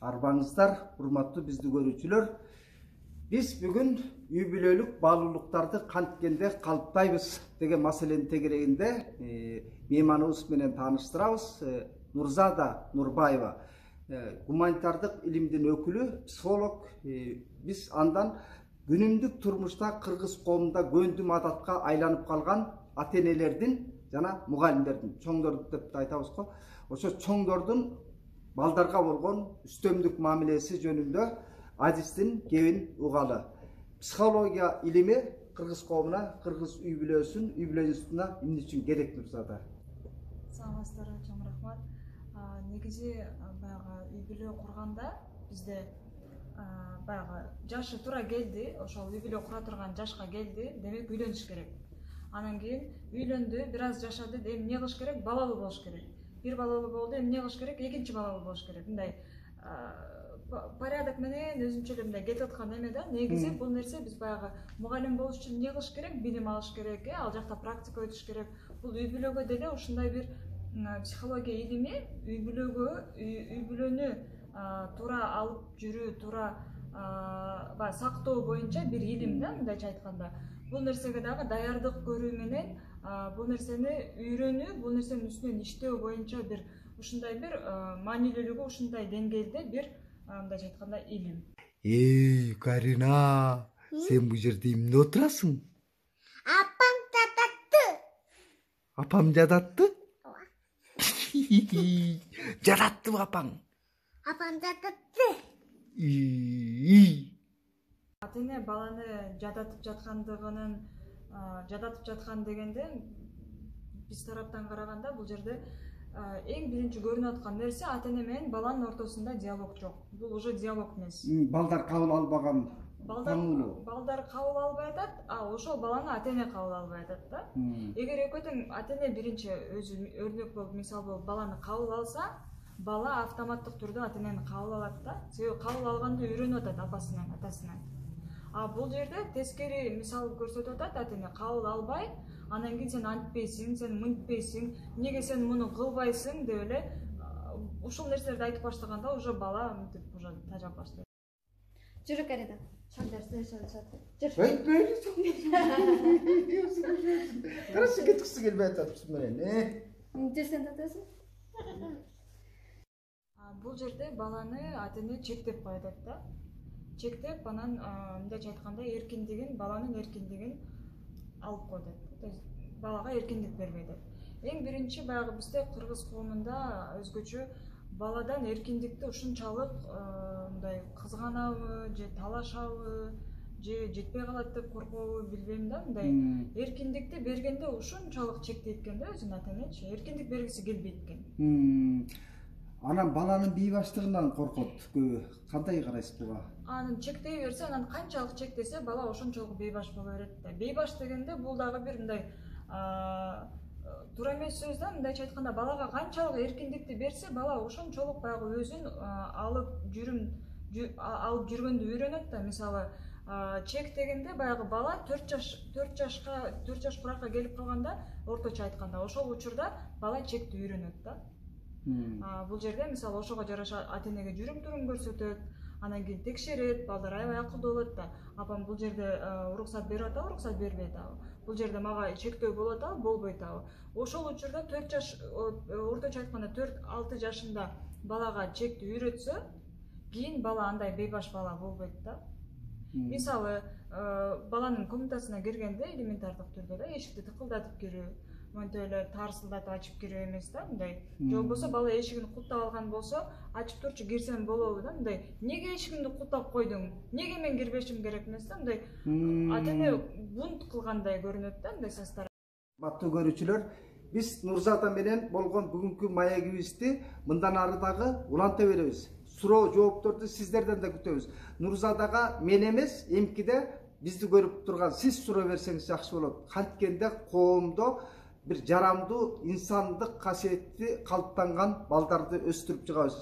Арбаңыздар, урматтуу биздин көрүүчүлөр. Биз бүгүн үй бүлөлүк баалуулуктарды канткенде калыптайбыз деген маселенин тегерегинде мейманыбыз менен тааныштырабыз. Нурзада Нурбаева, гуманитардык илимдин өкүлү, психолог. Биз андан күнүмдүк турмушта кыргыз коомунда көндүм адатка айланып калган ата-энелердин жана мугалимдердин, чоңдорду деп айтабыз го. Ошо чоңдордун балдарга болгон үстөмдүк мамилеси жөнүндө адистин кебин угалы. Психология илими кыргыз коомуна, кыргыз үй бүлөсүн, үй бүлө институтуна эмне үчүн керек Нурзада? Саламатсыздарбы, чоң рахмат. Негизи баягы үй бүлө курганда бизде баягы жашы туура келди, ошол үй бүлө кура турган жашка келди, демек үйлөнүш керек. Анан кийин үйлөндү, бир аз жашады, эми эмне кылыш керек? Балалуу болуш керек. Бир балалуу болду, эмне кылыш керек? Экинчи балалуу болуш керек. Мындай порядок менен өзүнчө эле мындай кетип аткан эме да. Негизи бул нерсе биз баягы мугалим болуш үчүн эмне кылыш керек? Билим алыш керек, ал жакта практика өтүш керек. Бул үй бүлөгө деле ушундай бир психология илими үй бүлөнү туура алып жүрүү, туура сактоо боюнча бир илим да, мындайча айтканда. Бул нерсеге дагы даярдык көрүү менен бул нерсени үйрөнүү, бул нерсенин үстүнөн иштөө боюнча бир ушундай бир маанилүүлүгү ушундай деңгээлде бир мындайча айтканда илим. Карина, сен бул жерде эмне отурасың? Апам жадатты. Апам жадатты? Жадаттыбы апаң? Апам жадатты. Ата-эне баланы жадатып жаткан дегенде биз тараптан караганда бул жерде эң биринчи көрүнүп аткан нерсе ата-эне менен баланын ортосунда диалог жок. Бул уже диалог эмес. Балдар кабыл албаган. Балдар кабыл албай атат, ошол баланы ата-эне кабыл албай атат да. Эгер экөө тең ата-эне биринчи өзү өрнөк болуп, мисал болуп баланы кабыл алса, бала автоматтык түрдө ата-энени кабыл алат да. Себеби кабыл алганды үйрөнүп атат апасынан, атасынан. Бул жерде тескери мисал көрсөтүп атат, ата-эне кабыл албай, анан кийин сен антпейсиң, сен мынтпейсиң, эмнеге сен муну кылбайсың деп эле ушул нерселерди айтып баштаганда уже бала мынтип уже тажап баштайт. Жүрү Карина. Карачы кеткиси келбей атат биз менен, Жүрсен татасың? Бул жерде баланы ата-эне чектеп коет да. Чектеп, анан мындайча айтканда баланын эркиндигин алып коет. То есть балага эркиндик бербейт. Эң биринчи баягы бизде кыргыз коомунда өзгөчө баладан эркиндикти ушунчалык мындай кызганабы, же талашабы, же жетпей калат деп коркобу билбейм да, мындай эркиндикти бергенде ушунчалык чектейт экен да өзүн ата-энечи, эркиндик бергиси келбейт экен. Анан баланын бейбаштыгынан коркот көбү. Кандай карайсыз буга? Анын чектей берсе, анан канчалык чектесе, бала ошончолук бейбаш боло берет да. Бейбаш дегенде бул дагы бир мындай туура эмес сөз да, мындайча айтканда балага канчалык эркиндикти берсе, бала ошончолук баягы өзүн алып жүргөндү үйрөнөт да. Мисалы, чек дегенде баягы бала 4 жаш куракка келип калганда, орточо айтканда, ошол учурда бала чекти үйрөнөт да. Бул жерде мисалы ошого жараша ата-энеге жүрүм-турум көрсөтөт, анан кийин текшерет, балдар аябай акылдуу болот да. Апам бул жерде уруксат берип атабы, уруксат бербейт абы. Бул жерде мага чектөө болот абы, болбойт абы. Ошол учурда 4 жаш, орточо айтканда 4-6 жашында балага чекти үйрөтсө, кийин бала андай бейбаш бала болбойт да. Мисалы, баланын комнатасына киргенде элементардык түрдө да эшикти тыкылдатып кирүү, монтип эле тарсылдатып ачып кирүү эмес да, мындай. Же болбосо бала эшигин култап алган болсо, ачып турчу кирсем болобу да, мындай. Неге эшигиңди култап койдуң? Неге мен кирбешим керек эмес да, мындай. Ата-эне бунт кылгандай көрүнөт да, мындай састар. Баттуу көрүүчүлөр, биз Нурзада менен болгон бүгүнкү маегибизди мындан ары дагы уланта беребиз. Суроо жоопторду сиздерден да күтөбүз. Нурзадага мен эмес, эмкиде бизди көрүп турган сиз суроо берсеңиз жакшы болот. Канткенде коомдо бир жарамдуу инсандык касиети калыптанган балдарды өстүрүп чыгабыз.